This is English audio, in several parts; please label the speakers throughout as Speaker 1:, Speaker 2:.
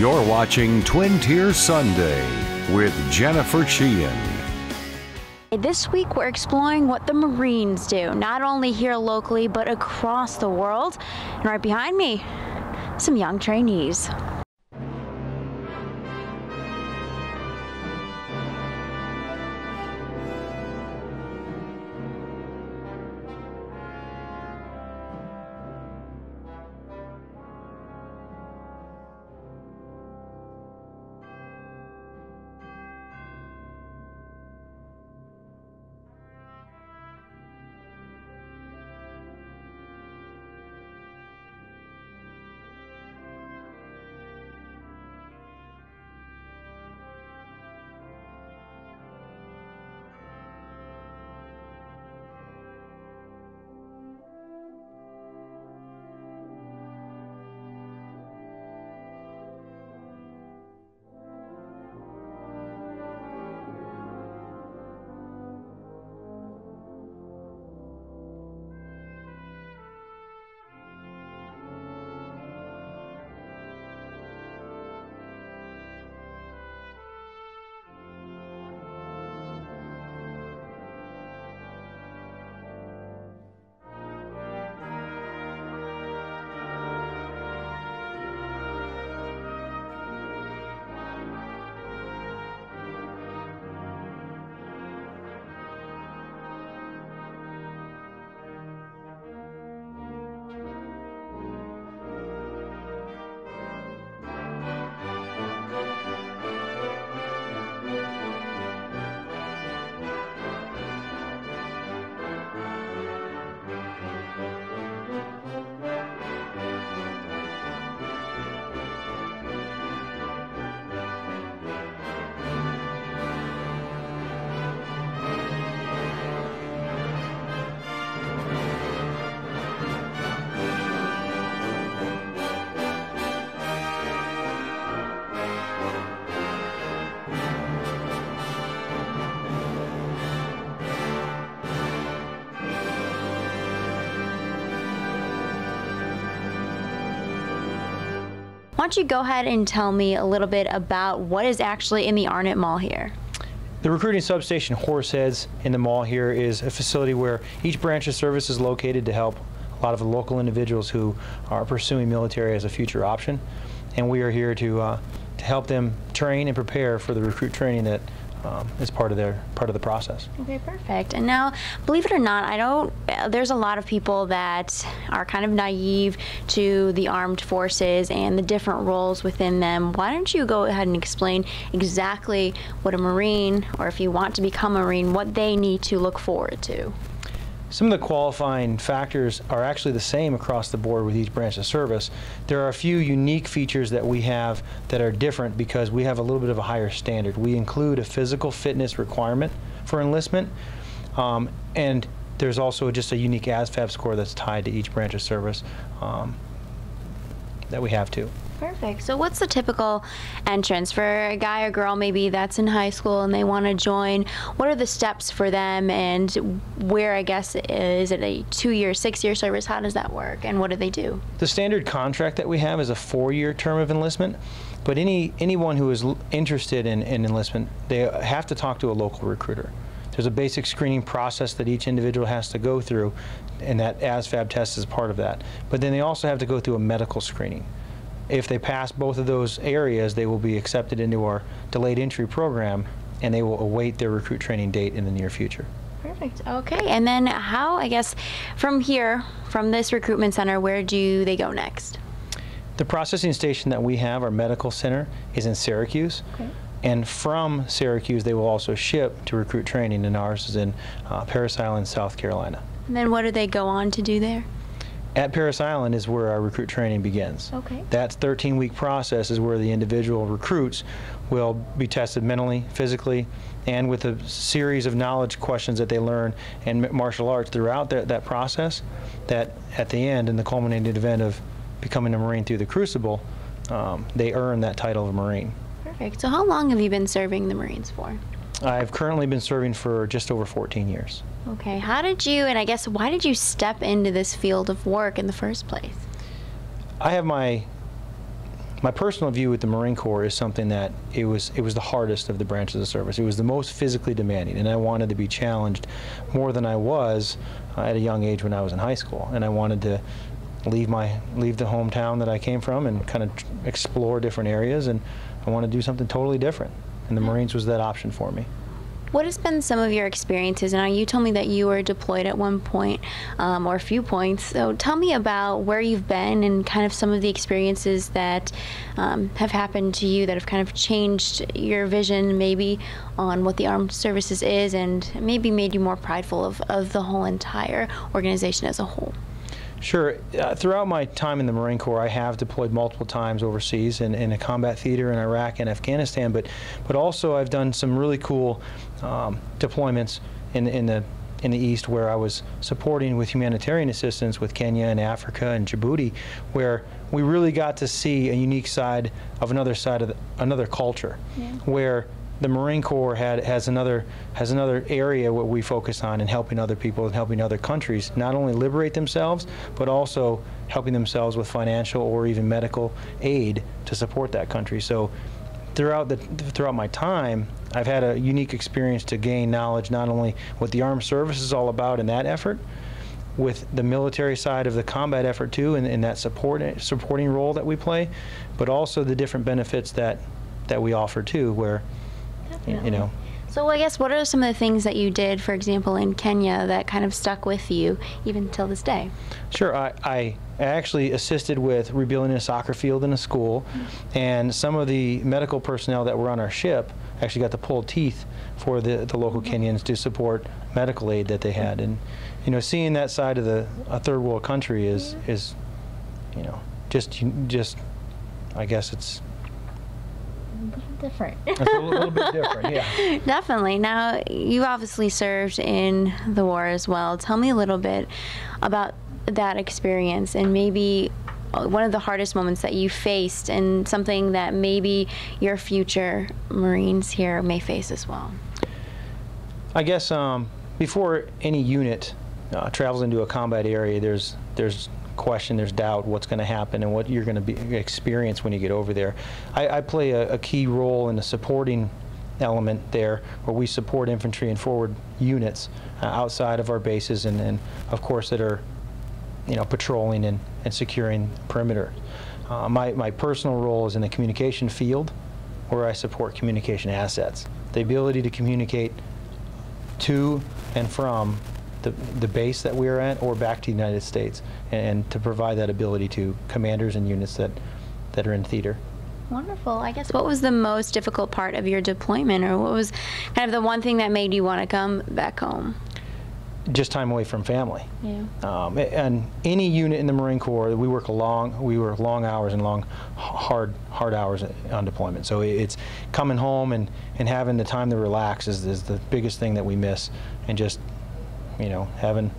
Speaker 1: You're watching Twin Tier Sunday with Jennifer Sheahen.
Speaker 2: This week we're exploring what the Marines do, not only here locally but across the world. And right behind me, some young trainees. Why don't you go ahead and tell me a little bit about what is actually in the Arnett Mall here?
Speaker 3: The recruiting substation Horseheads in the mall here is a facility where each branch of service is located to help a lot of the local individuals who are pursuing military as a future option. And we are here to help them train and prepare for the recruit training that is part of the process.
Speaker 2: Okay, perfect. And now, believe it or not, there's a lot of people that are kind of naive to the armed forces and the different roles within them. Why don't you go ahead and explain exactly what a Marine, or if you want to become a Marine, what they need to look forward to?
Speaker 3: Some of the qualifying factors are actually the same across the board with each branch of service. There are a few unique features that we have that are different because we have a little bit of a higher standard. We include a physical fitness requirement for enlistment, and there's also just a unique ASVAB score that's tied to each branch of service that we have too.
Speaker 2: Perfect. So what's the typical entrance for a guy or girl maybe that's in high school and they want to join? What are the steps for them, and where, I guess, is it a 2-year, 6-year service? How does that work, and what do they do?
Speaker 3: The standard contract that we have is a 4-year term of enlistment, but anyone who is interested in enlistment, they have to talk to a local recruiter. There's a basic screening process that each individual has to go through, and that ASVAB test is part of that. But then they also have to go through a medical screening. If they pass both of those areas, they will be accepted into our delayed entry program, and they will await their recruit training date in the near future.
Speaker 2: Perfect. Okay. And then how, I guess, from here, from this recruitment center, where do they go next?
Speaker 3: The processing station that we have, our medical center, is in Syracuse. Okay. And from Syracuse, they will also ship to recruit training, and ours is in Parris Island, South Carolina.
Speaker 2: And then what do they go on to do there?
Speaker 3: At Parris Island is where our recruit training begins. Okay. That 13-week process is where the individual recruits will be tested mentally, physically, and with a series of knowledge questions that they learn and martial arts throughout that process, that at the end, in the culminating event of becoming a Marine through the Crucible, they earn that title of Marine.
Speaker 2: Perfect. So how long have you been serving the Marines for?
Speaker 3: I've currently been serving for just over 14 years.
Speaker 2: Okay. How did you, and I guess why did you step into this field of work in the first place?
Speaker 3: I have my my personal view with the Marine Corps is something that it was the hardest of the branches of the service. It was the most physically demanding, and I wanted to be challenged more than I was at a young age when I was in high school. And I wanted to leave the hometown that I came from and kind of explore different areas, and I wanted to do something totally different. And the Marines was that option for me.
Speaker 2: What has been some of your experiences? Now, you told me that you were deployed at one point, or a few points. So tell me about where you've been and kind of some of the experiences that have happened to you that have kind of changed your vision maybe on what the armed services is, and maybe made you more prideful of the whole entire organization as a whole.
Speaker 3: Sure. Throughout my time in the Marine Corps, I have deployed multiple times overseas in a combat theater in Iraq and Afghanistan, but also I've done some really cool deployments in the East, where I was supporting with humanitarian assistance with Kenya and Africa and Djibouti, where we really got to see a unique side of another culture, where the Marine Corps has another area what we focus on in helping other people and helping other countries not only liberate themselves, but also helping themselves with financial or even medical aid to support that country. So throughout my time, I've had a unique experience to gain knowledge not only what the armed service is all about in that effort, with the military side of the combat effort too, and that supporting role that we play, but also the different benefits that we offer too, where you know.
Speaker 2: So I guess what are some of the things that you did, for example, in Kenya that kind of stuck with you even till this day?
Speaker 3: Sure. I actually assisted with rebuilding a soccer field in a school, and some of the medical personnel that were on our ship actually got to pull teeth for the local Kenyans to support medical aid that they had. And you know, seeing that side of a third world country is you know, just I guess it's
Speaker 2: different.
Speaker 3: It's a little bit different, yeah.
Speaker 2: Definitely. Now, you obviously served in the war as well. Tell me a little bit about that experience, and maybe one of the hardest moments that you faced, and something that maybe your future Marines here may face as well.
Speaker 3: I guess before any unit travels into a combat area, there's question, there's doubt what's going to happen and what you're going to experience when you get over there. I play a key role in the supporting element there, where we support infantry and forward units outside of our bases, and of course that are, you know, patrolling and securing perimeter. My personal role is in the communication field, where I support communication assets, the ability to communicate to and from the base that we are at or back to the United States, and to provide that ability to commanders and units that are in theater.
Speaker 2: Wonderful. I guess what was the most difficult part of your deployment, or what was kind of the one thing that made you want to come back home?
Speaker 3: Just time away from family.
Speaker 2: Yeah.
Speaker 3: And any unit in the Marine Corps, we work long hours and long, hard hours on deployment. So it's coming home and having the time to relax is the biggest thing that we miss, and just, you know, having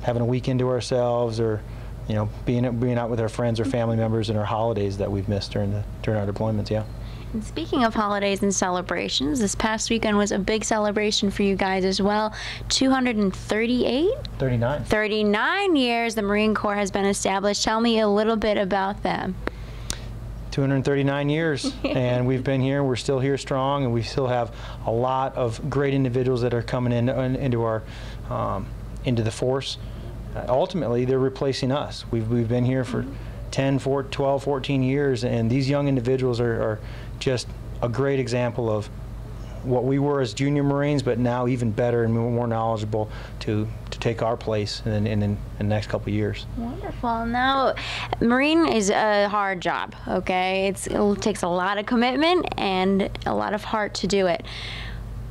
Speaker 3: a weekend to ourselves, or, you know, being out with our friends or family members and our holidays that we've missed during our deployments. Yeah.
Speaker 2: And speaking of holidays and celebrations, this past weekend was a big celebration for you guys as well. 39 years the Marine Corps has been established. Tell me a little bit about them.
Speaker 3: 239 years, and we've been here. We're still here strong, and we still have a lot of great individuals that are coming into the force. Ultimately, they're replacing us. We've been here for 10, 12, 14 years, and these young individuals are just a great example of what we were as junior Marines, but now even better and more knowledgeable to take our place in the next couple of years.
Speaker 2: Wonderful. Now, Marine is a hard job, okay? It takes a lot of commitment and a lot of heart to do it.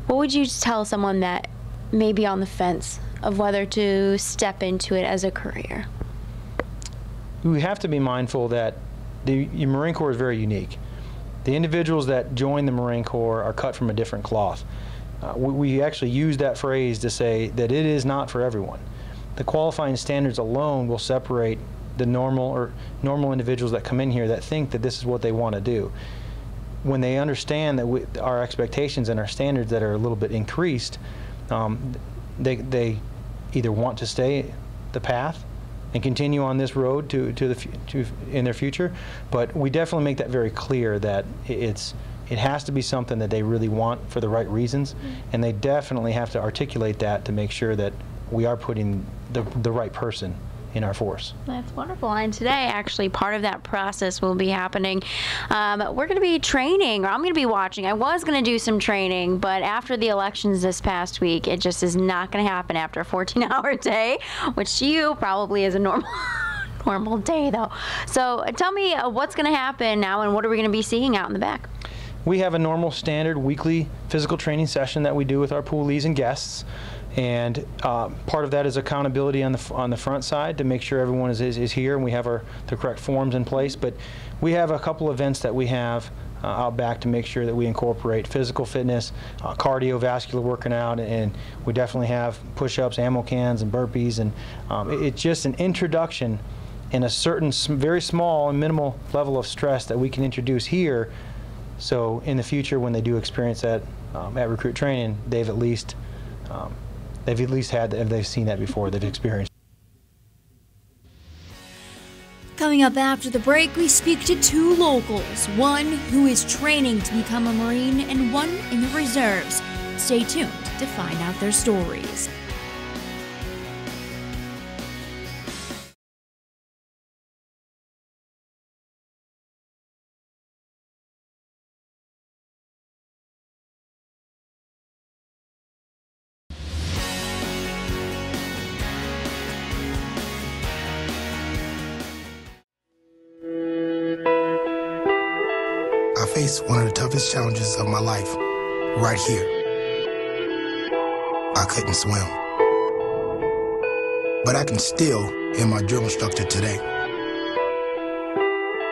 Speaker 2: What would you tell someone that may be on the fence of whether to step into it as a career?
Speaker 3: We have to be mindful that the Marine Corps is very unique. The individuals that join the Marine Corps are cut from a different cloth. We actually use that phrase to say that it is not for everyone. The qualifying standards alone will separate the normal individuals that come in here that think that this is what they want to do. When they understand that our expectations and our standards that are a little bit increased, they either want to stay the path and continue on this road in their future. But we definitely make that very clear that it has to be something that they really want for the right reasons, and they definitely have to articulate that to make sure that we are putting the right person in our force.
Speaker 2: That's wonderful. And today, actually, part of that process will be happening. We're going to be training, or I'm going to be watching. I was going to do some training, but after the elections this past week, it just is not going to happen after a 14-hour day, which to you probably is a normal day, though. So tell me what's going to happen now, and what are we going to be seeing out in the back?
Speaker 3: We have a normal standard weekly physical training session that we do with our poolees and guests. And part of that is accountability on the front side to make sure everyone is here and we have the correct forms in place. But we have a couple events that we have out back to make sure that we incorporate physical fitness, cardiovascular working out, and we definitely have push-ups, ammo cans, and burpees. And it's just an introduction in a certain very small and minimal level of stress that we can introduce here. So in the future, when they do experience that at recruit training, they've at least had, if they've seen that before, they've experienced.
Speaker 4: Coming up after the break, we speak to two locals, one who is training to become a Marine and one in the reserves. Stay tuned to find out their stories.
Speaker 5: I faced one of the toughest challenges of my life right here. I couldn't swim. But I can still hear my drill instructor today.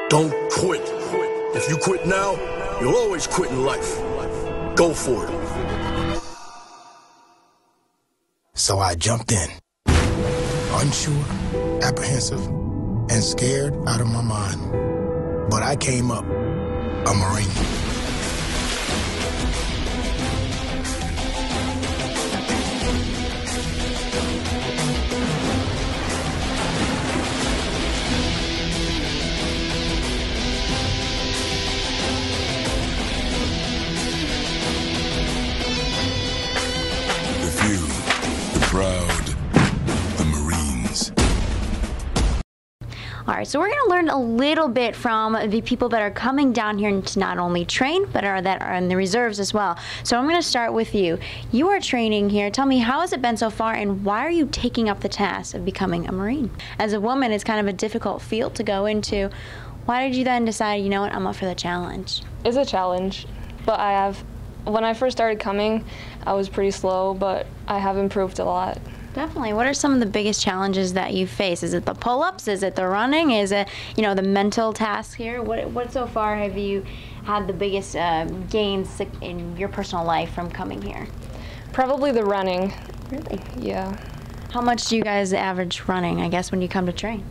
Speaker 6: Don't quit. If you quit now, you'll always quit in life. Go for it.
Speaker 5: So I jumped in, unsure, apprehensive, and scared out of my mind. But I came up a Marine.
Speaker 6: The few, the proud, the Marines.
Speaker 2: All right, so we're going to learn a little bit from the people that are coming down here to not only train, but that are in the reserves as well. So I'm going to start with you. You are training here. Tell me, how has it been so far, and why are you taking up the task of becoming a Marine? As a woman, it's kind of a difficult field to go into. Why did you then decide, you know what, I'm up for the challenge?
Speaker 7: It's a challenge, but when I first started coming, I was pretty slow, but I have improved a lot.
Speaker 2: Definitely. What are some of the biggest challenges that you face? Is it the pull-ups? Is it the running? Is it, the mental tasks here? What so far have you had the biggest gains in your personal life from coming here?
Speaker 7: Probably the running.
Speaker 2: Really?
Speaker 7: Yeah.
Speaker 2: How much do you guys average running, I guess, when you come to train?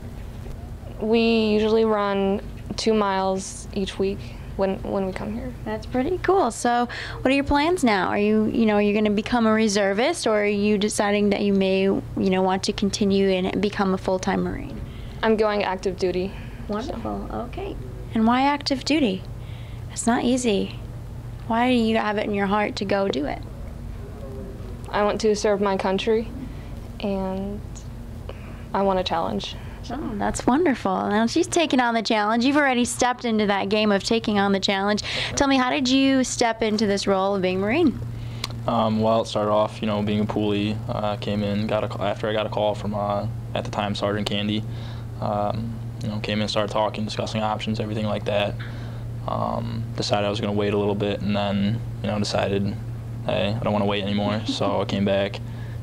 Speaker 7: We usually run 2 miles each week when we come here.
Speaker 2: That's pretty cool. So what are your plans now? Are you, you're going to become a reservist, or are you deciding that you may, want to continue and become a full-time Marine?
Speaker 7: I'm going active duty.
Speaker 2: Wonderful. So. Okay. And why active duty? It's not easy. Why do you have it in your heart to go do it?
Speaker 7: I want to serve my country, and I want a challenge.
Speaker 2: Oh, that's wonderful. Now she's taking on the challenge. You've already stepped into that game of taking on the challenge. Tell me, how did you step into this role of being Marine?
Speaker 8: Well, it started off, being a poolee. Came in, after I got a call from, at the time, Sergeant Candy. Came in, started talking, discussing options, everything like that. Decided I was going to wait a little bit, and then, decided, hey, I don't want to wait anymore. So I came back,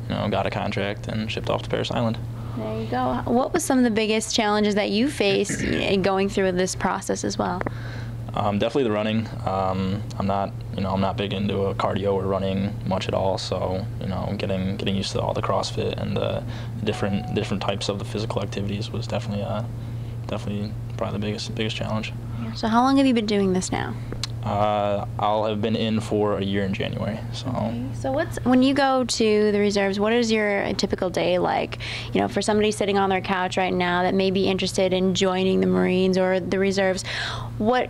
Speaker 8: got a contract, and shipped off to Paris Island.
Speaker 2: There you go. What was some of the biggest challenges that you faced in going through this process as well?
Speaker 8: Definitely the running. I'm not big into cardio or running much at all. So, getting used to all the CrossFit and the different types of the physical activities was definitely probably the biggest challenge.
Speaker 2: So how long have you been doing this now?
Speaker 8: I'll have been in for a year in January. So.
Speaker 2: Okay. So when you go to the reserves, what is your typical day like? You know, for somebody sitting on their couch right now that may be interested in joining the Marines or the reserves, what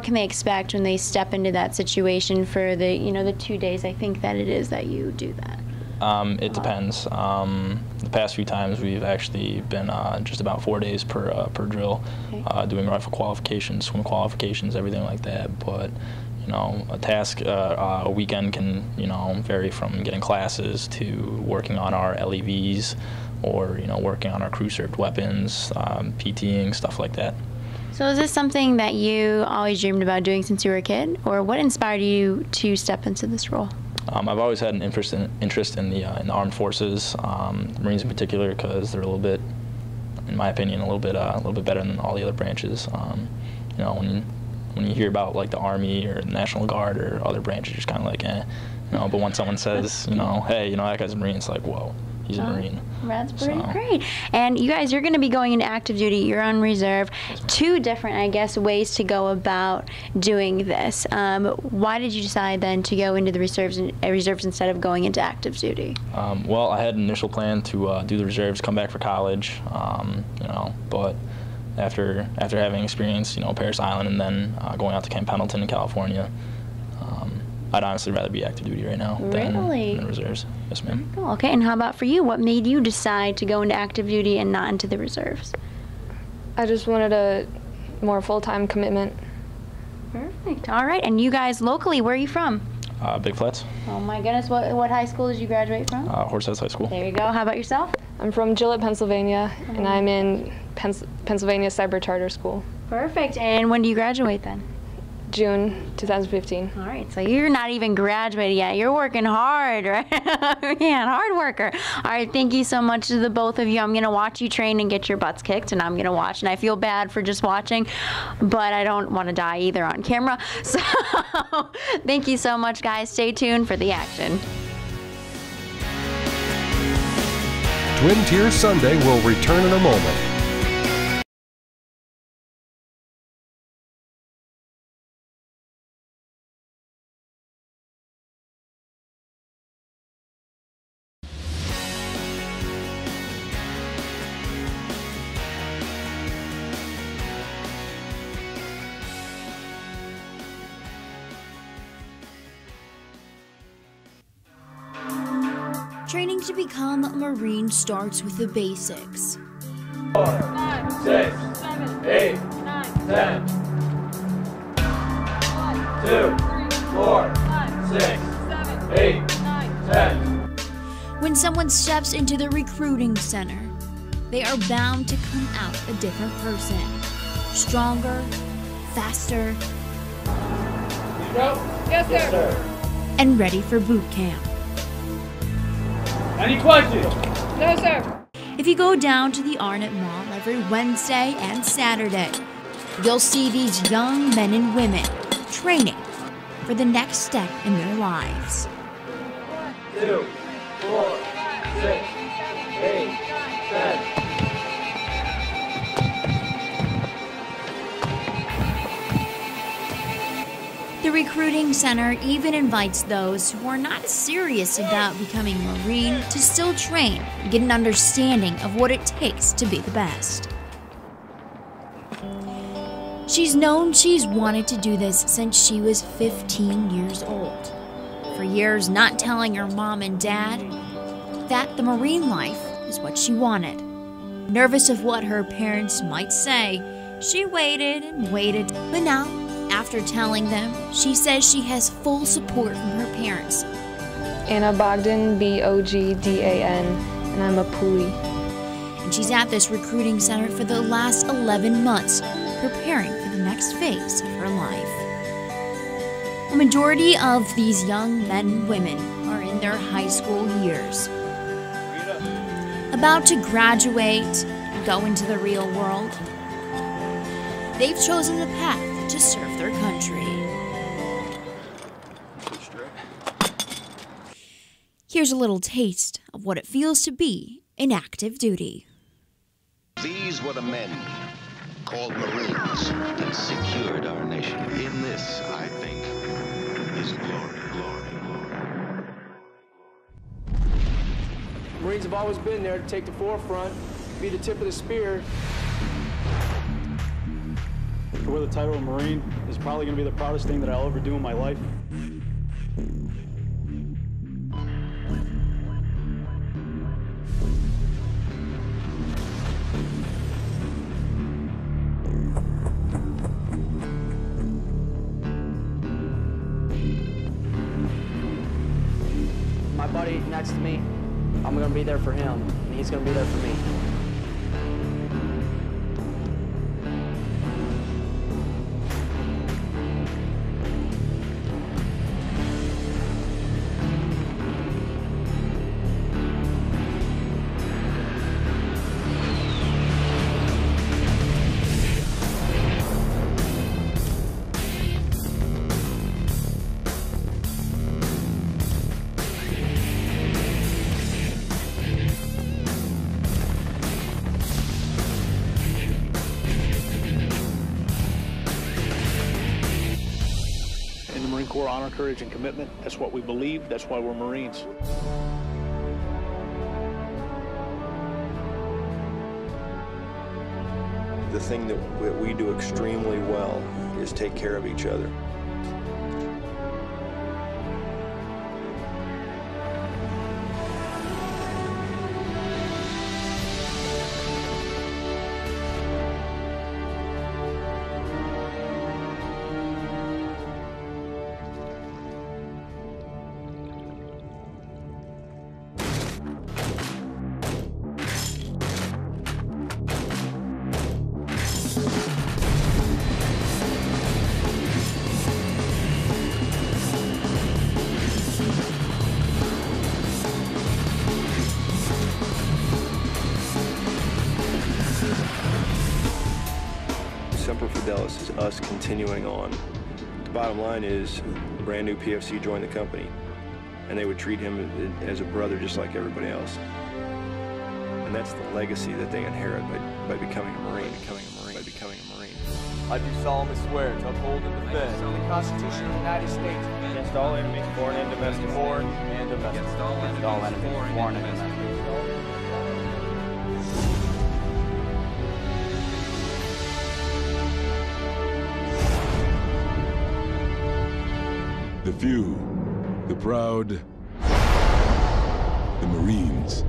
Speaker 2: can they expect when they step into that situation for the 2 days I think that it is that you do that?
Speaker 8: It depends. The past few times we've actually been just about 4 days per drill, okay. Doing rifle qualifications, swim qualifications, everything like that. But a task, a weekend can vary from getting classes to working on our LEVs, or working on our crew-served weapons, PTing, stuff like that.
Speaker 2: So is this something that you always dreamed about doing since you were a kid, or what inspired you to step into this role?
Speaker 8: I've always had an interest in the armed forces, the Marines in particular, because they're a little bit, in my opinion, a little bit better than all the other branches. When you hear about like the Army or the National Guard or other branches, you're just kind of like, But when someone says, hey, that guy's a Marine, it's like, whoa, he's a Marine.
Speaker 2: That's pretty great. And you guys, you're going to be going into active duty. You're on reserve. Two different, I guess, ways to go about doing this. Why did you decide then to go into the reserves instead of going into active duty?
Speaker 8: Well, I had an initial plan to do the reserves, come back for college, but after having experienced, Parris Island and then going out to Camp Pendleton in California, I'd honestly rather be active duty right now than in reserves. Yes, ma'am.
Speaker 2: Cool. Okay, and how about for you? What made you decide to go into active duty and not into the reserves?
Speaker 7: I just wanted a more full-time commitment.
Speaker 2: Perfect. All right, and you guys locally, where are you from?
Speaker 8: Big Flats.
Speaker 2: Oh my goodness, what high school did you graduate from?
Speaker 8: Horseheads High School.
Speaker 2: There you go. How about yourself?
Speaker 7: I'm from Gillette, Pennsylvania, and I'm in Pennsylvania Cyber Charter School.
Speaker 2: Perfect. And when do you graduate then?
Speaker 7: June 2015.
Speaker 2: All right, so you're not even graduated yet. You're working hard, right? Man, hard worker. All right, thank you so much to the both of you. I'm going to watch you train and get your butts kicked, and I'm going to watch. And I feel bad for just watching, but I don't want to die either on camera. So thank you so much, guys. Stay tuned for the action.
Speaker 1: Twin Tier Sunday will return in a moment.
Speaker 4: Training to become a Marine starts with the basics.
Speaker 9: 4, 5, 6, 7, 8, 9, 10. 1, 2, 3, 4, 5, 6, 7, 8, 9, 10.
Speaker 4: When someone steps into the recruiting center, they are bound to come out a different person. Stronger, faster,
Speaker 9: Yes, sir.
Speaker 4: And ready for boot camp.
Speaker 9: Any questions? No, sir.
Speaker 4: If you go down to the Arnett Mall every Wednesday and Saturday, you'll see these young men and women training for the next step in their lives.
Speaker 9: 1, 2, 4, 6, 8, 10.
Speaker 4: The recruiting center even invites those who are not serious about becoming a Marine to still train and get an understanding of what it takes to be the best. She's known she's wanted to do this since she was 15 years old. For years not telling her mom and dad that the Marine life is what she wanted. Nervous of what her parents might say, she waited and waited, but now, after telling them, she says she has full support from her parents.
Speaker 7: Anna Bogdan, B-O-G-D-A-N, and I'm a Puli.
Speaker 4: And she's at this recruiting center for the last 11 months, preparing for the next phase of her life. A majority of these young men and women are in their high school years, about to graduate and go into the real world. They've chosen the path to serve their country. Here's a little taste of what it feels to be in active duty.
Speaker 10: These were the men called Marines that secured our nation. In this, I think, is glory, glory, glory.
Speaker 11: Marines have always been there to take the forefront, be the tip of the spear.
Speaker 12: To wear the title of Marine is probably going to be the proudest thing that I'll ever do in my life.
Speaker 11: My buddy next to me, I'm going to be there for him, and he's going to be there for me.
Speaker 12: Marine Corps honor, courage, and commitment. That's what we believe. That's why we're Marines.
Speaker 13: The thing that we do extremely well is take care of each other. Semper Fidelis is us continuing on. The bottom line is, a brand new PFC joined the company, and they would treat him as a brother just like everybody else. And that's the legacy that they inherit by becoming a Marine, by becoming a Marine.
Speaker 14: I do solemnly swear to uphold and defend
Speaker 11: the Constitution of the United States
Speaker 14: against all enemies, foreign and domestic, against all enemies, foreign and domestic.
Speaker 15: The few, the proud, the Marines.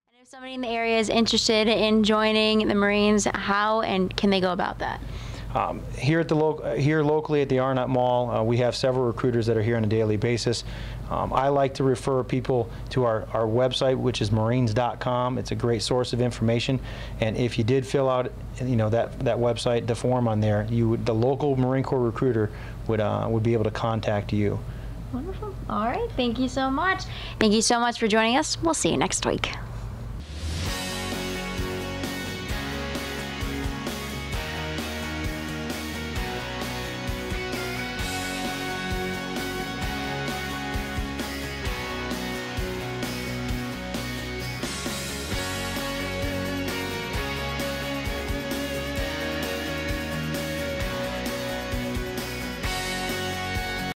Speaker 2: And if somebody in the area is interested in joining the Marines, how and can they go about that?
Speaker 3: Here locally at the Arnott Mall, we have several recruiters that are here on a daily basis. I like to refer people to our website, which is marines.com. It's a great source of information, and if you did fill out, that website, the form on there, the local Marine Corps recruiter would be able to contact you.
Speaker 2: Wonderful. All right. Thank you so much. Thank you so much for joining us. We'll see you next week.